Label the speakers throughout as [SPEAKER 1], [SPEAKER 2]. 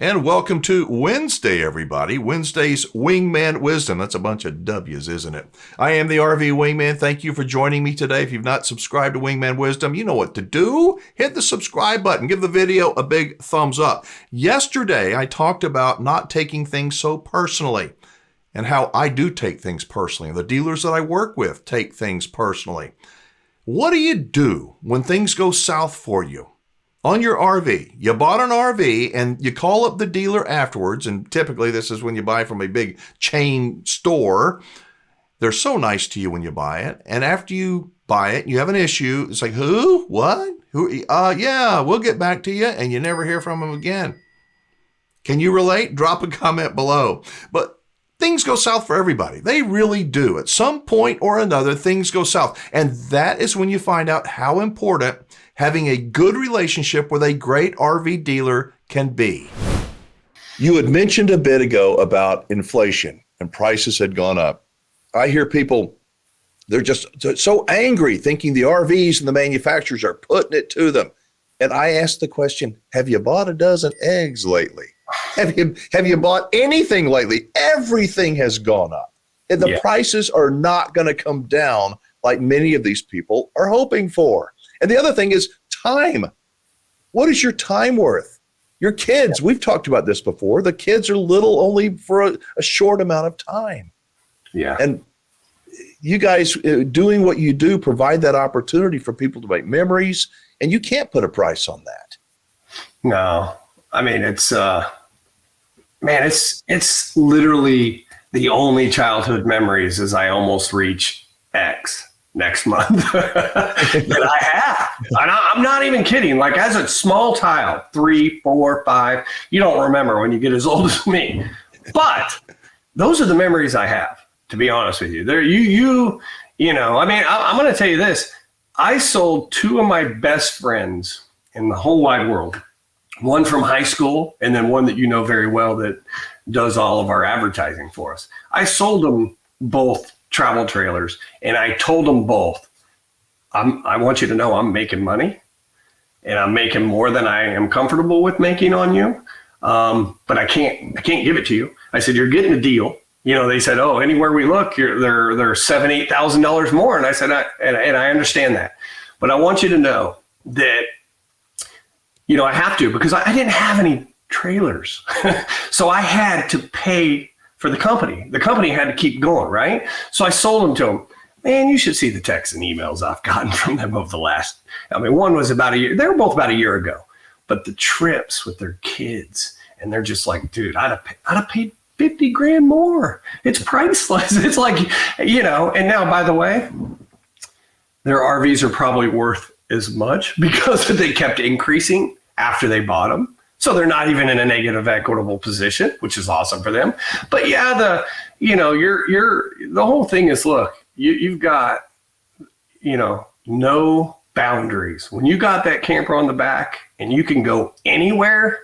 [SPEAKER 1] And welcome to Wednesday, everybody. Wednesday's Wingman Wisdom. That's a bunch of W's, isn't it? I am the RV Wingman. Thank you for joining me today. If you've not subscribed to Wingman Wisdom, you know what to do. Hit the subscribe button. Give the video a big thumbs up. Yesterday, I talked about not taking things so personally and how I do take things personally. The dealers that I work with take things personally. What do you do when things go south for you? On your RV, you bought an RV and you call up the dealer afterwards, and typically this is when you buy from a big chain store. They're so nice to you when you buy it, and after you buy it, you have an issue. It's like, who? What? Who? Yeah, we'll get back to you, and you never hear from them again. Can you relate? Drop a comment below. But things go south for everybody. They really do. At some point or another, things go south, and that is when you find out how important having a good relationship with a great RV dealer can be. You had mentioned a bit ago about inflation and prices had gone up. I hear people, they're just so angry thinking the RVs and the manufacturers are putting it to them. And I ask the question, have you bought a dozen eggs lately? Have you bought anything lately? Everything has gone up. And the prices are not going to come down like many of these people are hoping for. And the other thing is time. What is your time worth? Your kids, we've talked about this before. The kids are little only for a short amount of time. Yeah. And you guys doing what you do provide that opportunity for people to make memories, and you can't put a price on that.
[SPEAKER 2] No, I mean, it's literally the only childhood memories as I almost reach X next month that I have. And I'm not even kidding. Like, as a small child, 3, 4, 5, you don't remember when you get as old as me. But those are the memories I have, to be honest with you. There, you know, I mean, I'm going to tell you this. I sold 2 of my best friends in the whole wide world. One from high school, and then one that you know very well that does all of our advertising for us. I sold them both travel trailers, and I told them both, I want you to know I'm making money, and I'm making more than I am comfortable with making on you, but I can't give it to you. I said, you're getting a deal. You know, they said, oh, anywhere we look, they're $7,000, $8,000 more, and I said, and I understand that, but I want you to know that, you know, I have to, because I didn't have any trailers, so I had to pay for the company. The company had to keep going, right? So I sold them to them. Man, you should see the texts and emails I've gotten from them over the last, I mean, one was about a year. They were both about a year ago. But the trips with their kids, and they're just like, dude, I'd have paid $50,000 more. It's priceless. It's like, you know, and now, by the way, their RVs are probably worth as much because they kept increasing after they bought them. So they're not even in a negative equitable position, which is awesome for them. But yeah, the whole thing is, look, you've got, you know, no boundaries. When you got that camper on the back and you can go anywhere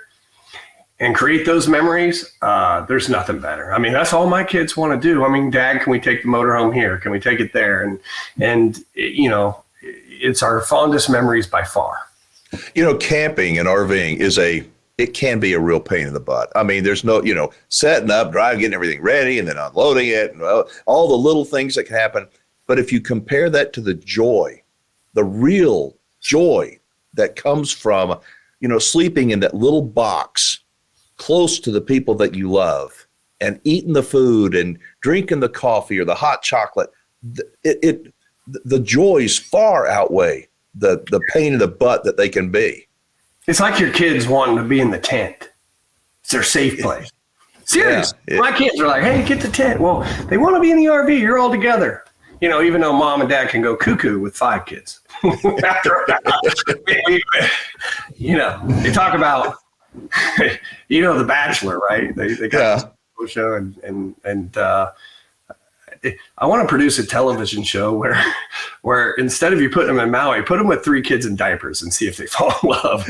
[SPEAKER 2] and create those memories, there's nothing better. I mean, that's all my kids want to do. I mean, Dad, can we take the motorhome here? Can we take it there? And you know, it's our fondest memories by far.
[SPEAKER 1] You know, camping and RVing it can be a real pain in the butt. I mean, there's no, you know, setting up, driving, getting everything ready, and then unloading it, and all the little things that can happen. But if you compare that to the joy, the real joy that comes from, you know, sleeping in that little box close to the people that you love and eating the food and drinking the coffee or the hot chocolate, the joys far outweigh the pain in the butt that they can be.
[SPEAKER 2] It's like your kids wanting to be in the tent. It's their safe place. Seriously. Yeah. My kids are like, hey, get the tent. Well, they want to be in the RV. You're all together. You know, even though mom and dad can go cuckoo with 5 kids. You know, they talk about, you know, The Bachelor, right? They got this show and I want to produce a television show where instead of you putting them in Maui, put them with 3 kids in diapers and see if they fall in love.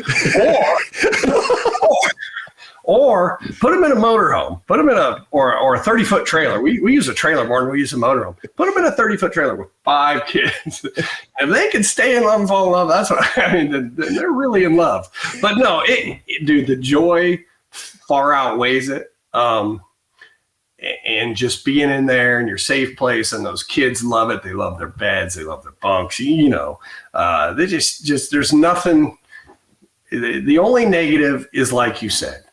[SPEAKER 2] Or put them in a motorhome. Put them in a 30-foot trailer. We use a trailer more than we use a motorhome. Put them in a 30-foot trailer with 5 kids. If they can stay in love and fall in love, that's what I mean. They're really in love. But no, dude, the joy far outweighs it. And just being in there in your safe place, and those kids love it. They love their beds. They love their bunks. They just there's nothing. The only negative is, like you said,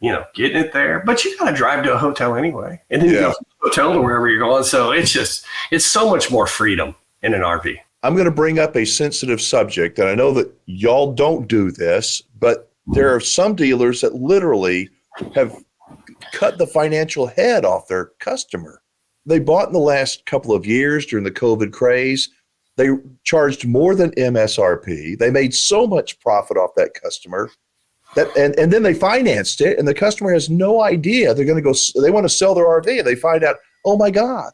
[SPEAKER 2] getting it there, but you got to drive to a hotel anyway. And then you go from the hotel to wherever you're going. So it's so much more freedom in an RV.
[SPEAKER 1] I'm going to bring up a sensitive subject, and I know that y'all don't do this, but there are some dealers that literally have cut the financial head off their customer. They bought in the last couple of years during the COVID craze. They charged more than MSRP. They made so much profit off that customer that, and then they financed it, and the customer has no idea. They want to sell their RV, and they find out, oh my God,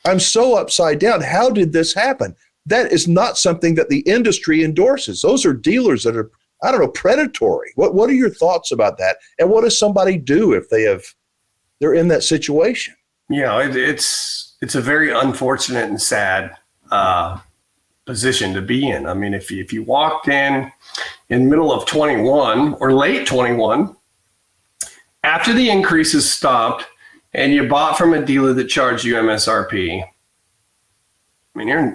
[SPEAKER 1] I'm so upside down. How did this happen? That is not something that the industry endorses. Those are dealers that are, I don't know, predatory. What are your thoughts about that? And what does somebody do if they're in that situation?
[SPEAKER 2] It's a very unfortunate and sad position to be in. I mean, if you walked in middle of 21 or late 21, after the increases stopped, and you bought from a dealer that charged you MSRP, I mean, you're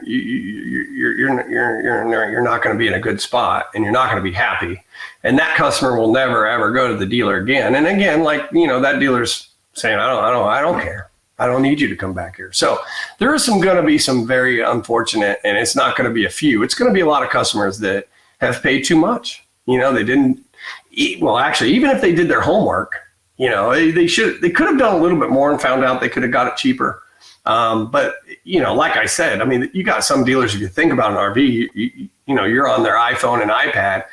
[SPEAKER 2] not going to be in a good spot, and you're not going to be happy, and that customer will never ever go to the dealer again. And again, that dealer's saying, I don't care. I don't need you to come back here. So there is going to be some very unfortunate, and it's not going to be a few. It's going to be a lot of customers that have paid too much. They didn't. Well, actually, even if they did their homework, they could have done a little bit more and found out they could have got it cheaper. But like I said, I mean, you got some dealers, if you think about an RV, you're on their iPhone and iPad,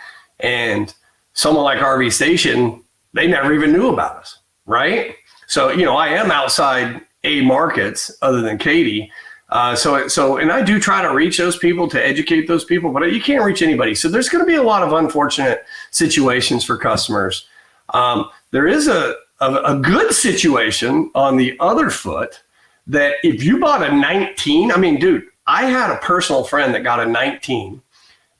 [SPEAKER 2] and someone like RV Station, they never even knew about us, right? So, I am outside A markets other than Katy. And I do try to reach those people, to educate those people, but you can't reach anybody. So there's going to be a lot of unfortunate situations for customers. There is a good situation on the other foot, that if you bought a 19, I mean, dude, I had a personal friend that got a 19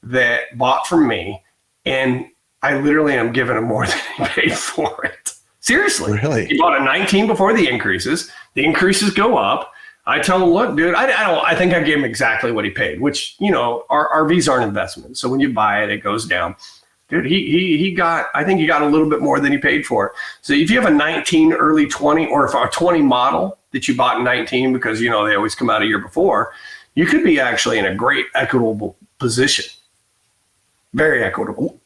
[SPEAKER 2] that bought from me, and I literally am giving him more than he paid for it. Seriously.
[SPEAKER 1] Really?
[SPEAKER 2] He bought a 19 before the increases. The increases go up. I tell him, look, dude, I think I gave him exactly what he paid, which, our RVs aren't investments. So when you buy it, it goes down. Dude, I think he got a little bit more than he paid for it. So if you have a 19 early 20, or if a 20 model that you bought in 19, because, they always come out a year before, you could be actually in a great equitable position. Very equitable.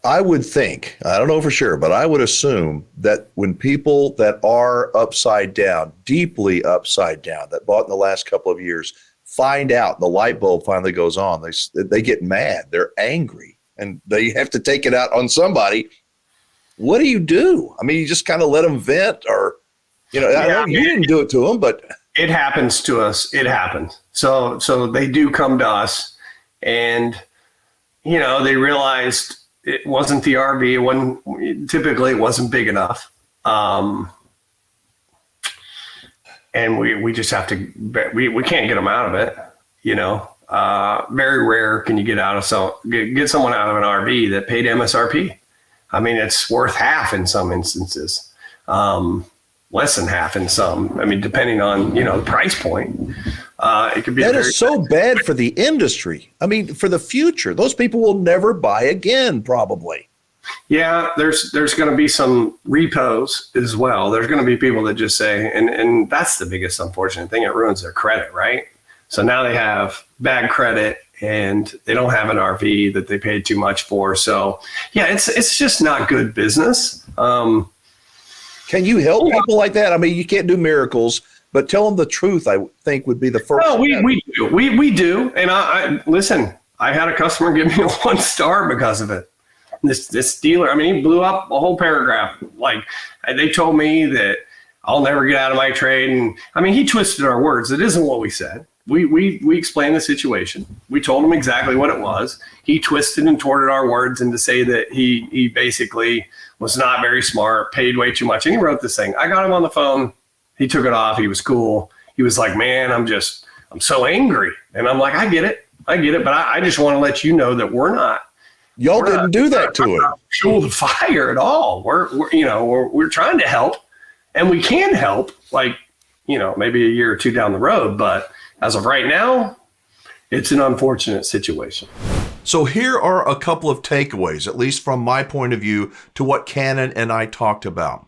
[SPEAKER 1] I would think, I don't know for sure, but I would assume that when people that are upside down, deeply upside down, that bought in the last couple of years, find out the light bulb finally goes on, they get mad, they're angry, and they have to take it out on somebody. What do you do? I mean, you just kind of let them vent, or, you didn't do it to them, but
[SPEAKER 2] it happens to us. It happens. So they do come to us, and, they realized it wasn't the RV. Typically it wasn't big enough. And we just have to, we can't get them out of it. Very rare can you get someone out of an RV that paid MSRP. I mean, it's worth half in some instances, less than half in some. I mean, depending on, the price point. It could be
[SPEAKER 1] that is so bad for the industry. I mean, for the future, those people will never buy again, probably.
[SPEAKER 2] Yeah, there's going to be some repos as well. There's going to be people that just say, and that's the biggest unfortunate thing, it ruins their credit, right? So now they have bad credit, and they don't have an RV that they paid too much for. So yeah, it's just not good business. Can
[SPEAKER 1] you help people like that? I mean, you can't do miracles, but tell them the truth, I think, would be the first.
[SPEAKER 2] No, we do. And I listen, I had a customer give me a 1 star because of it. This dealer, I mean, he blew up a whole paragraph. Like, they told me that I'll never get out of my trade. And I mean, he twisted our words. It isn't what we said. We explained the situation. We told him exactly what it was. He twisted and torted our words into say that he basically was not very smart, paid way too much. And he wrote this thing. I got him on the phone. He took it off. He was cool. He was like, man, I'm so angry. And I'm like, I get it. But I just want to let you know that we're not
[SPEAKER 1] Y'all didn't do that to it.
[SPEAKER 2] Fuel the fire at all. We're trying to help, and we can help, like, maybe a year or two down the road. But as of right now, it's an unfortunate situation.
[SPEAKER 1] So here are a couple of takeaways, at least from my point of view, to what Cannon and I talked about.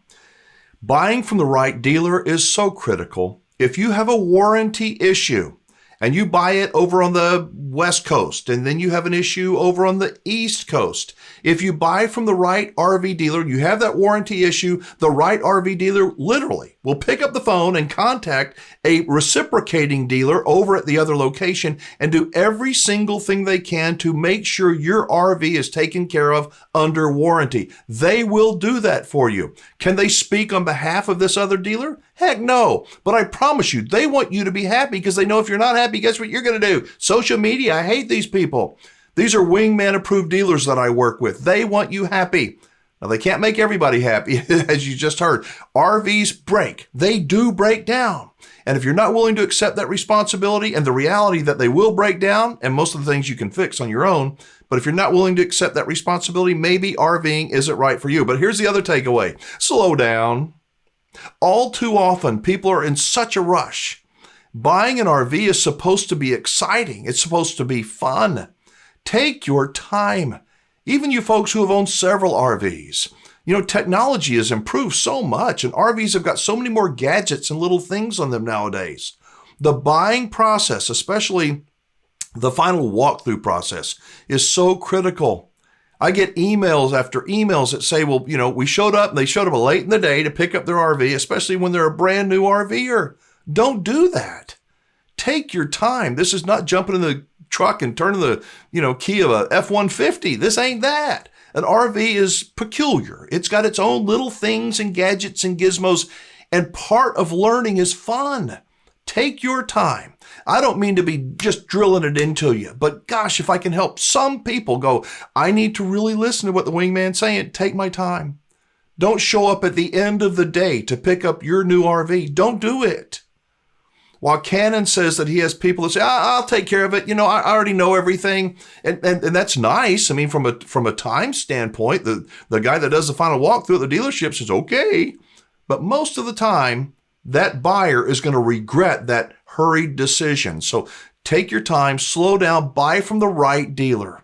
[SPEAKER 1] Buying from the right dealer is so critical. If you have a warranty issue and you buy it over on the West Coast, and then you have an issue over on the East Coast, if you buy from the right RV dealer, you have that warranty issue, the right RV dealer literally will pick up the phone and contact a reciprocating dealer over at the other location and do every single thing they can to make sure your RV is taken care of under warranty. They will do that for you. Can they speak on behalf of this other dealer? Heck no. But I promise you, they want you to be happy because they know if you're not happy, guess what you're going to do? Social media, I hate these people. These are Wingman approved dealers that I work with. They want you happy. Now, they can't make everybody happy, as you just heard. RVs break. They do break down. And if you're not willing to accept that responsibility and the reality that they will break down, and most of the things you can fix on your own, but if you're not willing to accept that responsibility, maybe RVing isn't right for you. But here's the other takeaway. Slow down. All too often, people are in such a rush. Buying an RV is supposed to be exciting. It's supposed to be fun. Take your time. Even you folks who have owned several RVs. Technology has improved so much, and RVs have got so many more gadgets and little things on them nowadays. The buying process, especially the final walkthrough process, is so critical. I get emails after emails that say, well, we showed up, and they showed up late in the day to pick up their RV, especially when they're a brand new RVer. Don't do that. Take your time. This is not jumping in the truck and turning the, key of a F-150. This ain't that. An RV is peculiar. It's got its own little things and gadgets and gizmos, and part of learning is fun. Take your time. I don't mean to be just drilling it into you, but gosh, if I can help some people go, I need to really listen to what the Wingman's saying, take my time. Don't show up at the end of the day to pick up your new RV. Don't do it. While Cannon says that he has people that say, I'll take care of it. I already know everything. And that's nice. I mean, from a time standpoint, the guy that does the final walkthrough at the dealership says, okay. But most of the time, that buyer is going to regret that hurried decision. So take your time, slow down, buy from the right dealer.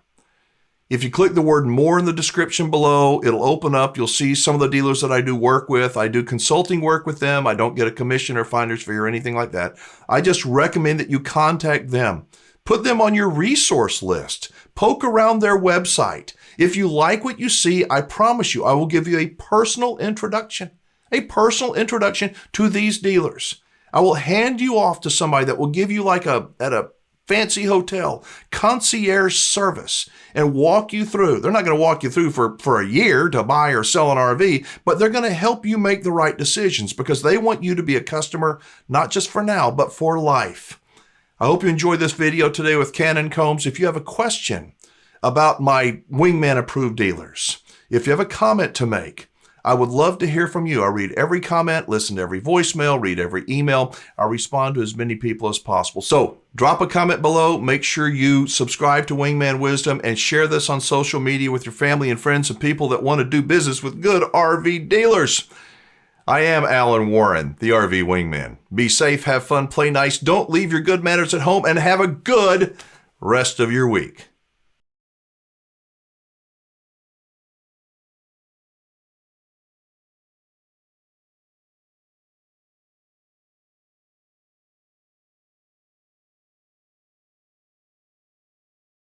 [SPEAKER 1] If you click the word more in the description below, it'll open up. You'll see some of the dealers that I do work with. I do consulting work with them. I don't get a commission or finder's fee or anything like that. I just recommend that you contact them. Put them on your resource list. Poke around their website. If you like what you see, I promise you, I will give you a personal introduction to these dealers. I will hand you off to somebody that will give you at a fancy hotel, concierge service, and walk you through. They're not going to walk you through for a year to buy or sell an RV, but they're going to help you make the right decisions because they want you to be a customer, not just for now, but for life. I hope you enjoyed this video today with Cannon Combs. If you have a question about my Wingman approved dealers, if you have a comment to make, I would love to hear from you. I read every comment, listen to every voicemail, read every email. I respond to as many people as possible. So drop a comment below. Make sure you subscribe to Wingman Wisdom and share this on social media with your family and friends and people that want to do business with good RV dealers. I am Alan Warren, the RV Wingman. Be safe, have fun, play nice. Don't leave your good manners at home, and have a good rest of your week.